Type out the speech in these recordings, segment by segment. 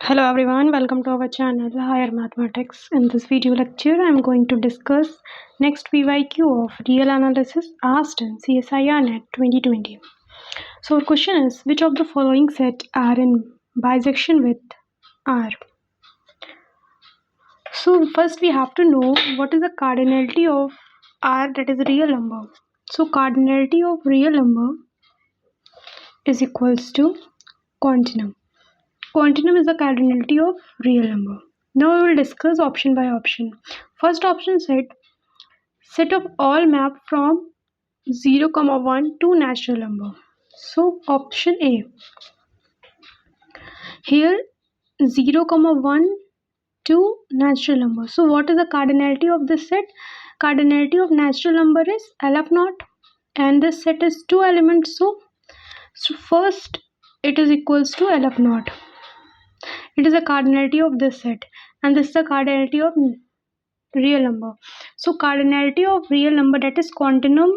Hello everyone, welcome to our channel Higher Mathematics. In this video lecture, I am going to discuss next PYQ of real analysis asked in CSIR Net 2020. So our question is, which of the following set are in bisection with R? So first we have to know what is the cardinality of R, that is a real number. So cardinality of real number is equals to continuum. Continuum is the cardinality of real number. Now we will discuss option by option. First option set of all map from 0, 1 to natural number. So option A. Here 0, 1 to natural number. So what is the cardinality of this set? Cardinality of natural number is LF0 and this set is 2 elements. So first it is equals to LF0. It is a cardinality of this set and this is the cardinality of real number. So cardinality of real number, that is continuum,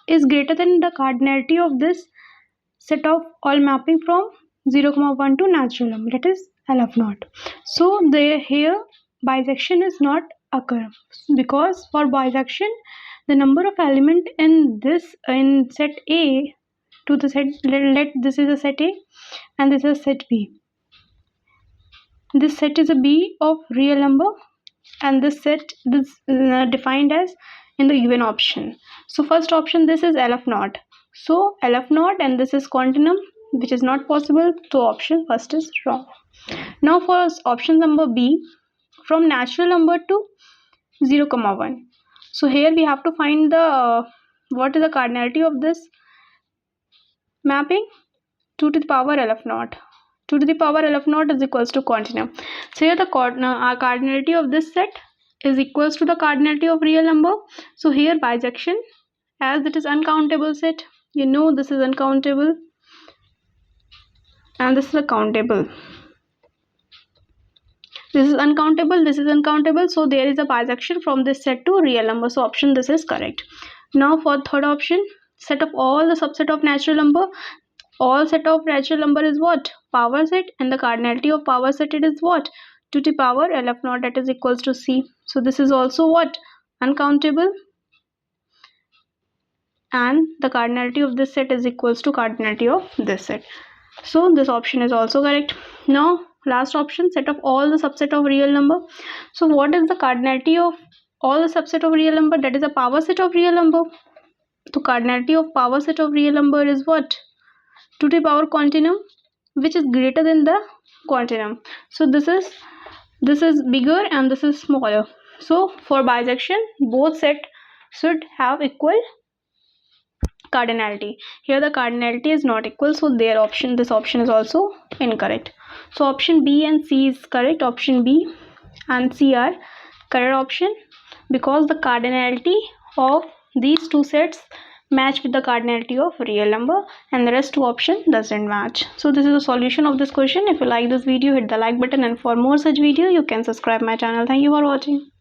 is greater than the cardinality of this set of all mapping from 0, 1 to natural number, that is LF0. So here bisection is not occur, because for bisection the number of element in set A to the set, let this is a set A and this is set B. This set is a B of real number and this set is defined as in the given option. So first option, this is LF0. So LF0 and this is continuum, which is not possible. So option first is wrong. Now for option number B, from natural number to 0, 1. So here we have to find the what is the cardinality of this mapping? 2 to the power LF0. 2 to the power LF0 is equals to continuum. So here the cardinality of this set is equals to the cardinality of real number. So here bisection, as it is uncountable set, you know this is uncountable and this is a countable. This is uncountable, this is uncountable. So there is a bisection from this set to real number. So option this is correct. Now for third option, set of all the subset of natural number. All set of natural number is what? Power set, and the cardinality of power set it is what? 2 to the power LF0, that is equals to C. So this is also what? Uncountable, and the cardinality of this set is equals to cardinality of this set. So this option is also correct. Now last option, set of all the subset of real number. So what is the cardinality of all the subset of real number? That is a power set of real number. So cardinality of power set of real number is what? 2 to the power continuum, which is greater than the continuum. So this is bigger and this is smaller. So for bisection, both set should have equal cardinality. Here the cardinality is not equal, so this option is also incorrect. So option B and C is correct. Option B and C are correct option, because the cardinality of these two sets match with the cardinality of real number and the rest two option doesn't match. So this is the solution of this question. If you like this video, hit the like button, and for more such video you can subscribe my channel. Thank you for watching.